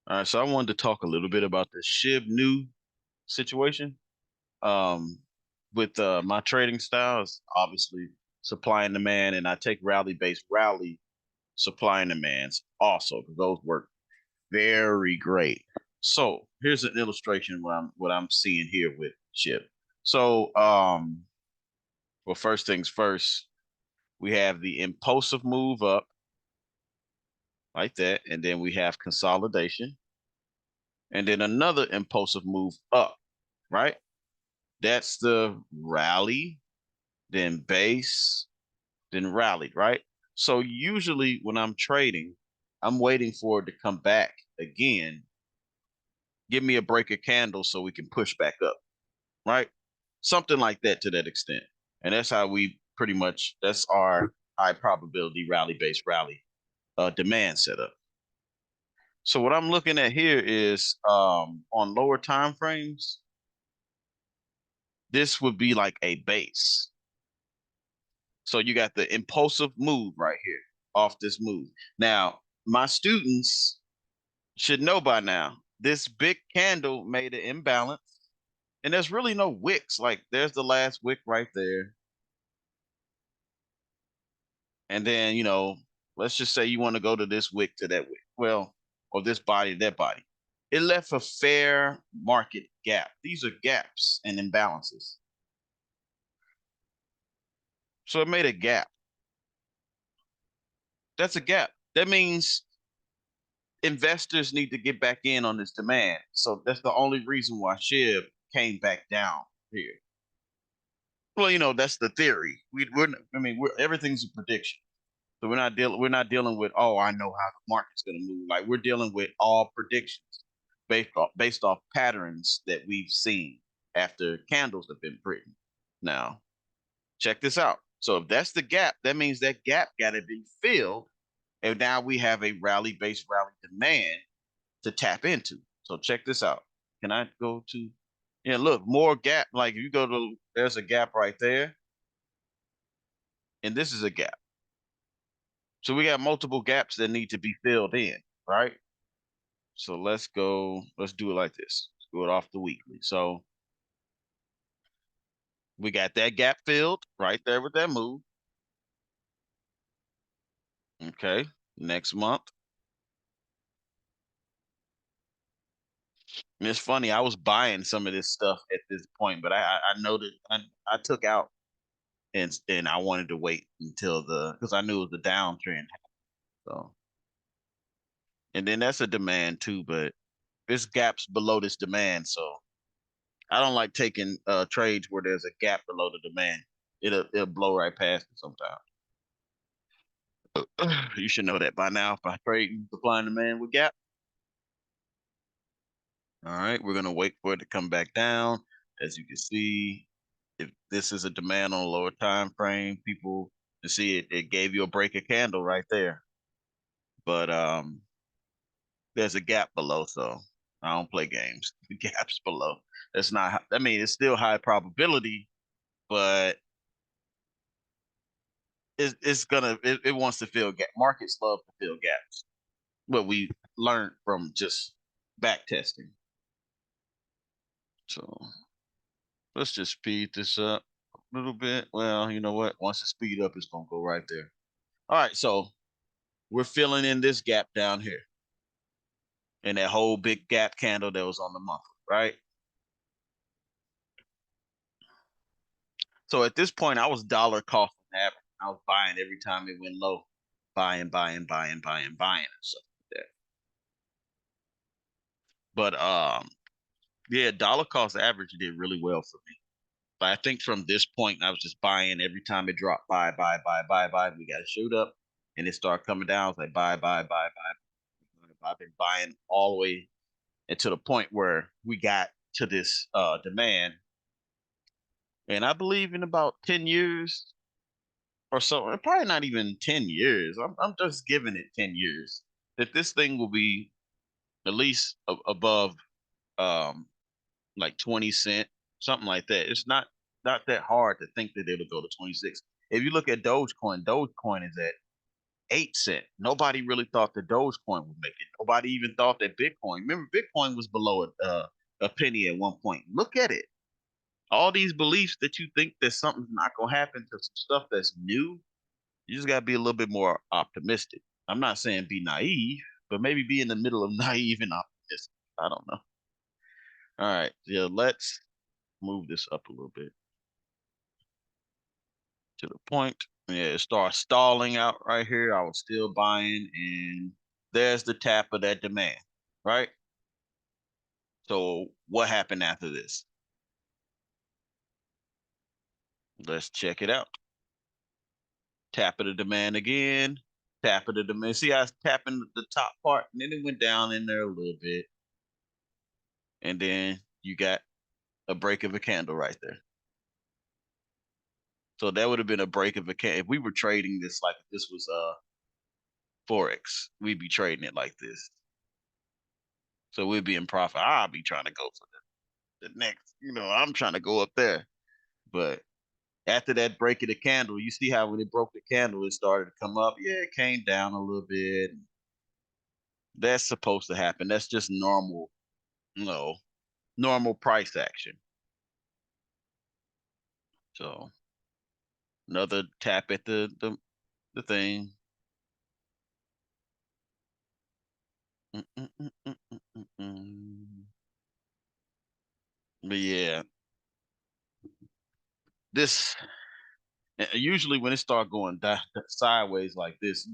All right, so I wanted to talk a little bit about the Shib new situation. Um, with my trading styles, obviously supply and demand, and I take rally-based rally supply and demands also because those work very great. So here's an illustration what I'm seeing here with Shib. So well, first things first, we have the impulsive move up like that, and then we have consolidation, and then another impulsive move up, right? That's the rally, then base, then rallied, right? So usually when I'm trading, I'm waiting for it to come back again, give me a break of candle so we can push back up, right? Something like that to that extent. And that's how we pretty much, that's our high probability rally based rally demand setup. So what I'm looking at here is on lower time frames, this would be like a base. So you got the impulsive move right here off this move. Now, my students should know by now, this big candle made an imbalance, and there's really no wicks. Like there's the last wick right there. And then, let's just say you want to go to this wick to that wick. Well, or this body to that body. It left a fair market gap. These are gaps and imbalances. So it made a gap. That's a gap. That means investors need to get back in on this demand. So that's the only reason why SHIB came back down here. Well, that's the theory. We're everything's a prediction. So we're not dealing with, oh, I know how the market's going to move. Like we're dealing with all predictions based off patterns that we've seen after candles have been printed. Now, check this out. So if that's the gap, that means that gap got to be filled, and now we have a rally-based rally demand to tap into. So check this out. Can I go to, yeah, look, more gap. Like you go to, there's a gap right there, and this is a gap. So we got multiple gaps that need to be filled in, right? So let's do it like this. Let's do it off the weekly. So we got that gap filled right there with that move. Okay. Next month. And it's funny, I was buying some of this stuff at this point, but I noted I took out and I wanted to wait until because I knew it was the downtrend. So and then that's a demand too, but this gap's below this demand, so I don't like taking trades where there's a gap below the demand. It'll blow right past it sometimes. You should know that by now by trading supply and demand with gap. All right, we're gonna wait for it to come back down. As you can see, if this is a demand on a lower time frame, people to see it gave you a break of candle right there. But there's a gap below, so I don't play games. The gap's below. That's not. I mean, it's still high probability, but it wants to fill gap. Markets love to fill gaps. What we learned from just back testing. So let's just speed this up a little bit. Well, you know what? Once it speed up, it's gonna go right there. All right, so we're filling in this gap down here and that whole big gap candle that was on the monthly, right? So at this point, I was dollar cost average. I was buying every time it went low, buying, buying, buying, buying, buying, and stuff like that. But yeah, dollar cost average did really well for me. But I think from this point, I was just buying every time it dropped. Buy, buy, buy, buy, buy. We got to shoot up, and it started coming down. I was like, buy, buy, buy, buy. I've been buying all the way and to the point where we got to this demand. And I believe in about 10 years or so, probably not even 10 years. I'm just giving it 10 years that this thing will be at least above um, like 20 cent, something like that. It's not that hard to think that it'll go to 26. If you look at Dogecoin, Dogecoin is at 8 cents. Nobody really thought the Dogecoin would make it. Nobody even thought that Bitcoin. Remember, Bitcoin was below a penny at one point. Look at it. All these beliefs that you think that something's not gonna happen to some stuff that's new. You just gotta be a little bit more optimistic. I'm not saying be naive, but maybe be in the middle of naive and optimistic. I don't know. All right, yeah, let's move this up a little bit to the point. Yeah, it starts stalling out right here. I was still buying, and there's the tap of that demand, right? So what happened after this? Let's check it out. Tap of the demand again. Tap of the demand. See, I was tapping the top part, and then it went down in there a little bit, and then you got a break of a candle right there. So that would have been a break of a candle. If we were trading this like this was Forex, we'd be trading it like this. So we'd be in profit. I'll be trying to go for the next, I'm trying to go up there. But after that break of the candle, you see how when it broke the candle, it started to come up. Yeah, it came down a little bit. That's supposed to happen. That's just normal, normal price action. So another tap at the thing. But yeah, this usually when it start going sideways like this,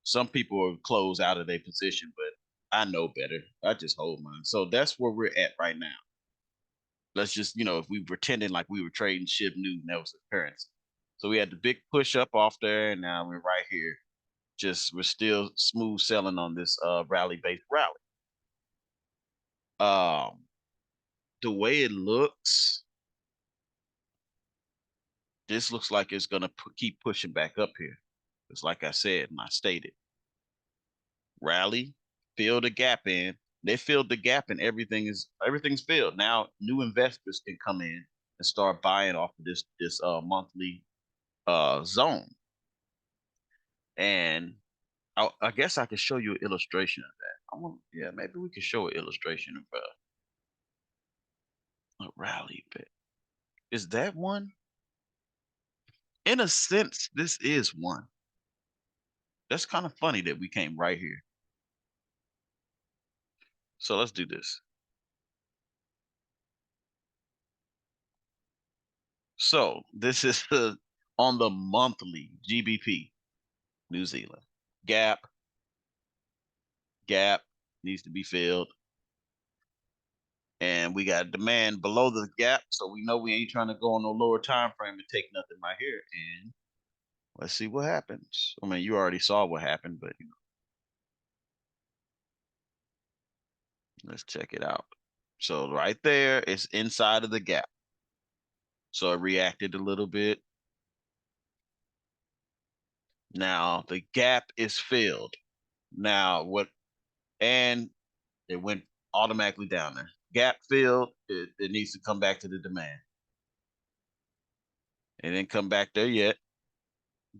some people will close out of their position, but I know better. I just hold mine. So that's where we're at right now. Let's just, if we pretending like we were trading Shib Newton, that was the currency. So we had the big push up off there, and now we're right here. Just we're still smooth selling on this rally based rally. Um, the way it looks, this looks like it's gonna keep pushing back up here. It's like I said and I stated, rally, fill the gap in. They filled the gap and everything's filled. Now new investors can come in and start buying off of this monthly zone. And I guess I could show you an illustration of that. Yeah, maybe we could show an illustration of a rally bit. Is that one? In a sense, this is one. That's kind of funny that we came right here. So let's do this. So this is on the monthly GBP, New Zealand. Gap, gap needs to be filled. And we got demand below the gap. So we know we ain't trying to go on no lower time frame and take nothing right here. And let's see what happens. I mean, you already saw what happened, but let's check it out. So right there, it's inside of the gap. So it reacted a little bit. Now the gap is filled. Now what? And it went automatically down there. Gap filled. It needs to come back to the demand. It didn't come back there yet.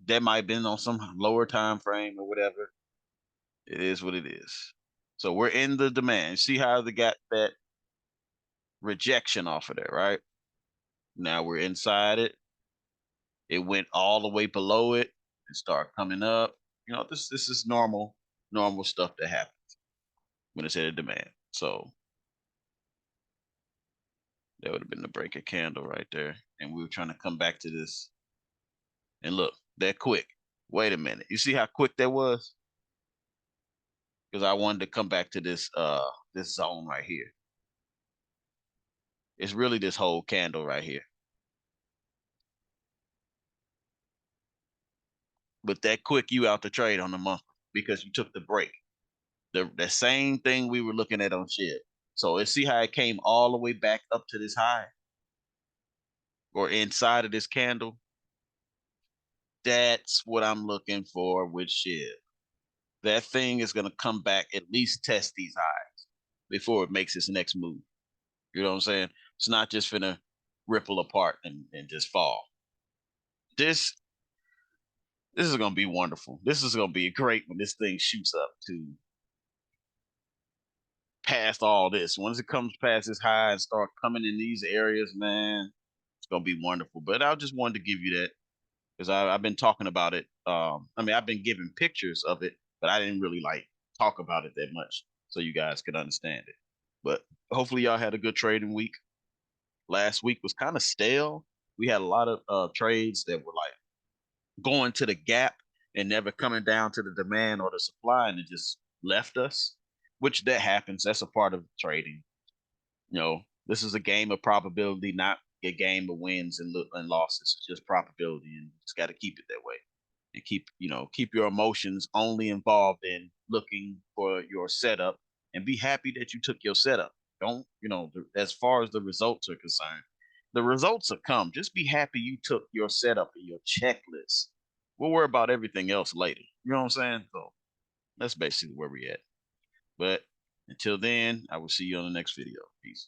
That might have been on some lower time frame or whatever. It is what it is. So we're in the demand. See how they got that rejection off of there, right? Now we're inside it. It went all the way below it and start coming up. This is normal stuff that happens when it's at a demand. So that would have been the break of candle right there. And we were trying to come back to this. And look, that quick. Wait a minute. You see how quick that was? Because I wanted to come back to this zone right here. It's really this whole candle right here. But that quick you out the trade on the month because you took the break. The same thing we were looking at on Shib. So let's see how it came all the way back up to this high or inside of this candle. That's what I'm looking for with Shib. That thing is going to come back, at least test these highs before it makes its next move. You know what I'm saying? It's not just gonna ripple apart and just fall. This This is gonna be wonderful. This is gonna be great when this thing shoots up to past all this. Once it comes past this high and start coming in these areas, man, it's gonna be wonderful. But I just wanted to give you that because I've been talking about it. I mean, I've been giving pictures of it, but I didn't really like talk about it that much, so you guys could understand it. But hopefully, y'all had a good trading week. Last week was kind of stale. We had a lot of trades that were like going to the gap and never coming down to the demand or the supply, and it just left us. Which that happens. That's a part of trading. This is a game of probability, not a game of wins and losses. It's just probability, and you just got to keep it that way, and keep your emotions only involved in looking for your setup, and be happy that you took your setup. Don't as far as the results are concerned, the results will come. Just be happy you took your setup and your checklist. We'll worry about everything else later. You know what I'm saying? So that's basically where we at. But until then, I will see you on the next video. Peace.